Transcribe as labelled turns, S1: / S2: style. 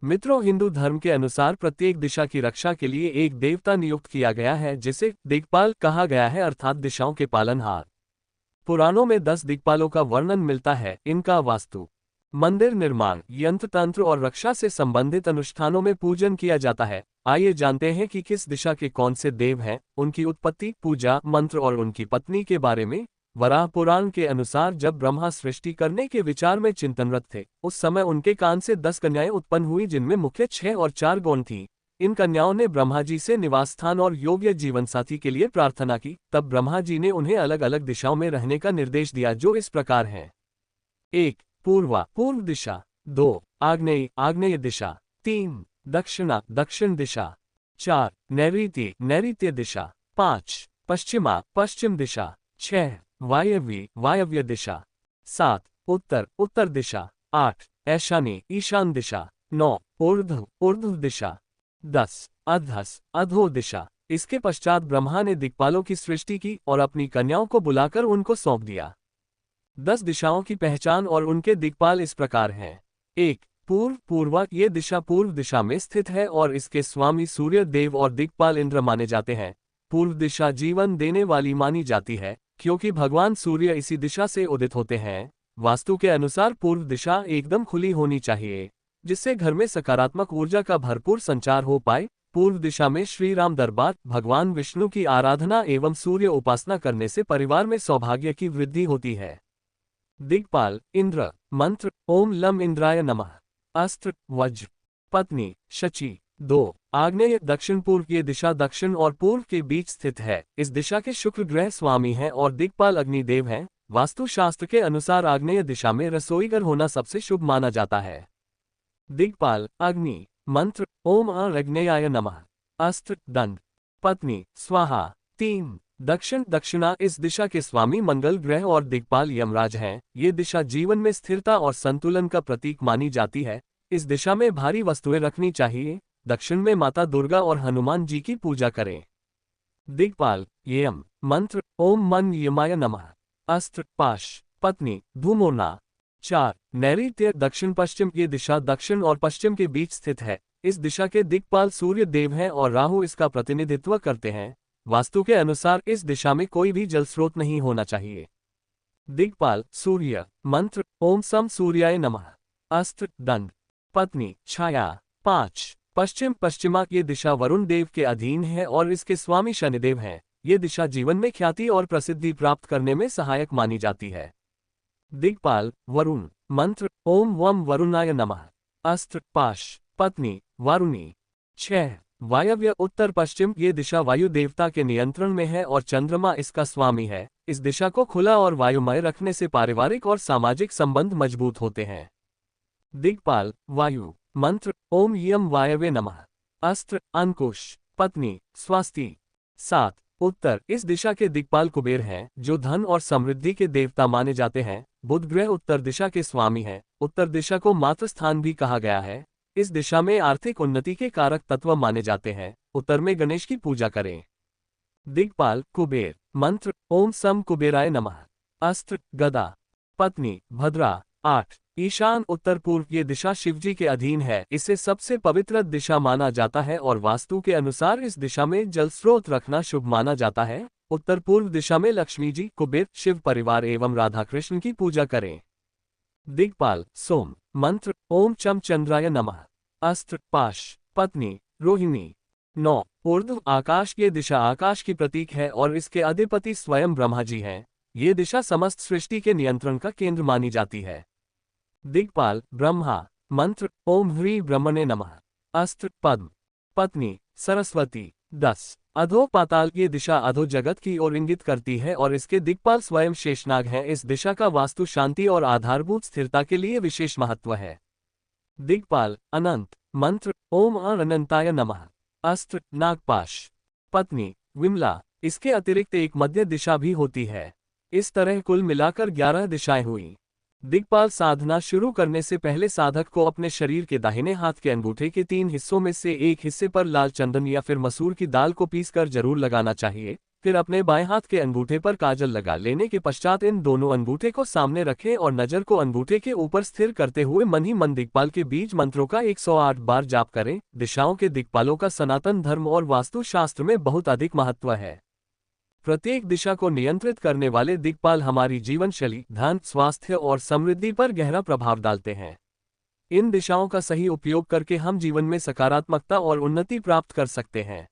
S1: मित्रों, हिंदू धर्म के अनुसार प्रत्येक दिशा की रक्षा के लिए एक देवता नियुक्त किया गया है, जिसे दिक्पाल कहा गया है, अर्थात दिशाओं के पालनहार। पुराणों में 10 दिक्पालों का वर्णन मिलता है। इनका वास्तु, मंदिर निर्माण, यंत्र तंत्र और रक्षा से संबंधित अनुष्ठानों में पूजन किया जाता है। आइए जानते हैं कि किस दिशा के कौन से देव हैं, उनकी उत्पत्ति, पूजा, मंत्र और उनकी पत्नी के बारे में। वराह पुराण के अनुसार जब ब्रह्मा सृष्टि करने के विचार में चिंतनरत थे, उस समय उनके कान से 10 कन्याएं उत्पन्न हुई, जिनमें मुख्य 6 और 4 गौण थीं। इन कन्याओं ने ब्रह्मा जी से निवास स्थान और योग्य जीवनसाथी के लिए प्रार्थना की। तब ब्रह्मा जी ने उन्हें अलग अलग दिशाओं में रहने का निर्देश दिया, जो इस प्रकार है। 1. पूर्वा, पूर्व दिशा। 2. आग्नेय, आग्नेय दिशा। 3. दक्षिणा, दक्षिण दिशा। 4. नैऋत्य, नैऋत्य दिशा। 5. पश्चिमा, पश्चिम दिशा। 6. वायव्य, वायव्य दिशा। 7. उत्तर, उत्तर दिशा। 8. ऐशानी, ईशान दिशा। 9. ऊर्ध्व, ऊर्ध्व दिशा। 10. अधस, अधो दिशा। इसके पश्चात ब्रह्मा ने दिक्पालों की सृष्टि की और अपनी कन्याओं को बुलाकर उनको सौंप दिया। 10 दिशाओं की पहचान और उनके दिक्पाल इस प्रकार हैं। 1. पूर्व, पूर्वा। ये दिशा पूर्व दिशा में स्थित है और इसके स्वामी सूर्य देव और दिक्पाल इंद्र माने जाते हैं। पूर्व दिशा जीवन देने वाली मानी जाती है, क्योंकि भगवान सूर्य इसी दिशा से उदित होते हैं। वास्तु के अनुसार पूर्व दिशा एकदम खुली होनी चाहिए, जिससे घर में सकारात्मक ऊर्जा का भरपूर संचार हो पाए। पूर्व दिशा में श्री राम दरबार, भगवान विष्णु की आराधना एवं सूर्य उपासना करने से परिवार में सौभाग्य की वृद्धि होती है। दिक्पाल, इंद्र। मंत्र, ओम लम इंद्राय नमः। अस्त्र, वज्र। पत्नी, शची। 2. आग्नेय, दक्षिण पूर्व। ये दिशा दक्षिण और पूर्व के बीच स्थित है। इस दिशा के शुक्र ग्रह स्वामी हैं और दिक्पाल अग्निदेव हैं। वास्तु शास्त्र के अनुसार आग्नेय दिशा में रसोईघर होना सबसे शुभ माना जाता है। दिक्पाल, अग्नि। मंत्र, ओम अग्नेयाय नमः। अस्त्र, दंड। पत्नी, स्वाहा। 3. दक्षिण, दक्षिणा। इस दिशा के स्वामी मंगल ग्रह और दिक्पाल यमराज हैं। ये दिशा जीवन में स्थिरता और संतुलन का प्रतीक मानी जाती है। इस दिशा में भारी वस्तुएं रखनी चाहिए। दक्षिण में माता दुर्गा और हनुमान जी की पूजा करें। दिक्पाल, यम। मंत्र, ओम मन यमाय नमः। अस्त्र, पाश। पत्नी, धूमोना। 4. नैऋत्य, दक्षिण पश्चिम। ये दिशा दक्षिण और पश्चिम के बीच स्थित है। इस दिशा के दिक्पाल सूर्य देव हैं और राहु इसका प्रतिनिधित्व करते हैं। वास्तु के अनुसार इस दिशा में कोई भी जल स्रोत नहीं होना चाहिए। दिक्पाल, सूर्य। मंत्र, ओम सम सूर्याय नमः। अस्त्र, दंड। पत्नी, छाया। 5. पश्चिम, पश्चिमा। ये दिशा वरुण देव के अधीन है और इसके स्वामी शनिदेव हैं। ये दिशा जीवन में ख्याति और प्रसिद्धि प्राप्त करने में सहायक मानी जाती है। दिक्पाल, वरुण। मंत्र, ओम वम वरुणाय नमः। अस्त्र, पाश। पत्नी, वारुणी। 6. वायव्य, उत्तर पश्चिम। ये दिशा वायु देवता के नियंत्रण में है और चंद्रमा इसका स्वामी है। इस दिशा को खुला और वायुमय रखने से पारिवारिक और सामाजिक संबंध मजबूत होते हैं। दिक्पाल, वायु। मंत्र, ओम यम वायवे नमः। अस्त्र, अंकुश। पत्नी, स्वास्ति। 7. उत्तर, इस दिशा के दिक्पाल कुबेर हैं, जो धन और समृद्धि के देवता माने जाते हैं। बुध ग्रह उत्तर दिशा के स्वामी हैं। उत्तर दिशा को मातृ स्थान भी कहा गया है। इस दिशा में आर्थिक उन्नति के कारक तत्व माने जाते हैं। उत्तर में गणेश की पूजा करें। दिक्पाल, कुबेर। मंत्र, ओम सम कुबेराय नमः। अस्त्र, गदा। पत्नी, भद्रा। 8. ईशान, उत्तर पूर्व। ये दिशा शिवजी के अधीन है। इसे सबसे पवित्र दिशा माना जाता है और वास्तु के अनुसार इस दिशा में जल स्रोत रखना शुभ माना जाता है। उत्तर पूर्व दिशा में लक्ष्मी जी, कुबेर, शिव परिवार एवं राधा कृष्ण की पूजा करें। दिक्पाल, सोम। मंत्र, ओम चम चंद्राय नमः। अस्त्र, पाश। पत्नी, रोहिणी। 9. ऊर्ध्व, आकाश। ये दिशा आकाश की प्रतीक है और इसके अधिपति स्वयं ब्रह्मा जी हैं। ये दिशा समस्त सृष्टि के नियंत्रण का केंद्र मानी जाती है। दिक्पाल, ब्रह्मा। मंत्र, ओम ह्री ब्रह्मणे नमः। अस्त्र, पद्म। पत्नी, सरस्वती। 10. अधो, पाताल। ये दिशा अधो जगत की ओर इंगित करती है और इसके दिक्पाल स्वयं शेषनाग हैं। इस दिशा का वास्तु शांति और आधारभूत स्थिरता के लिए विशेष महत्व है। दिक्पाल, अनंत। मंत्र, ओम अनंताय नमः। अस्त्र, नागपाश। पत्नी, विमला। इसके अतिरिक्त एक मध्य दिशा भी होती है। इस तरह कुल मिलाकर 11 दिशाएं हुई। दिक्पाल साधना शुरू करने से पहले साधक को अपने शरीर के दाहिने हाथ के अंगूठे के 3 हिस्सों में से एक हिस्से पर लाल चंदन या फिर मसूर की दाल को पीसकर जरूर लगाना चाहिए। फिर अपने बाएं हाथ के अंगूठे पर काजल लगा लेने के पश्चात इन दोनों अंगूठे को सामने रखें और नजर को अंगूठे के ऊपर स्थिर करते हुए मन ही मन दिक्पाल के बीज मंत्रों का 108 बार जाप करें। दिशाओं के दिक्पालों का सनातन धर्म और वास्तुशास्त्र में बहुत अधिक महत्व है। प्रत्येक दिशा को नियंत्रित करने वाले दिक्पाल हमारी जीवन शैली, धन, स्वास्थ्य और समृद्धि पर गहरा प्रभाव डालते हैं। इन दिशाओं का सही उपयोग करके हम जीवन में सकारात्मकता और उन्नति प्राप्त कर सकते हैं।